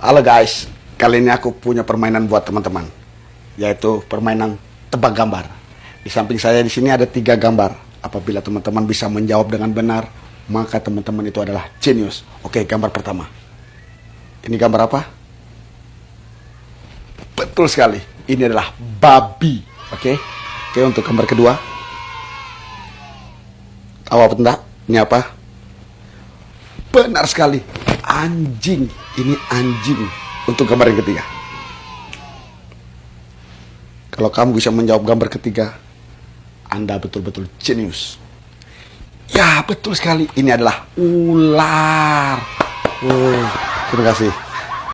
Halo guys, kali ini aku punya permainan buat teman-teman, yaitu permainan tebak gambar. Di samping saya di sini ada 3 gambar. Apabila teman-teman bisa menjawab dengan benar, maka teman-teman itu adalah jenius. Oke, gambar pertama. Ini gambar apa? Betul sekali, ini adalah babi. Oke, untuk gambar kedua. Tahu apa enggak? Ini apa? Benar sekali, anjing. Ini anjing untuk gambar yang ketiga. Kalau kamu bisa menjawab gambar ketiga, Anda betul-betul jenius. Ya, betul sekali. Ini adalah ular. Terima kasih.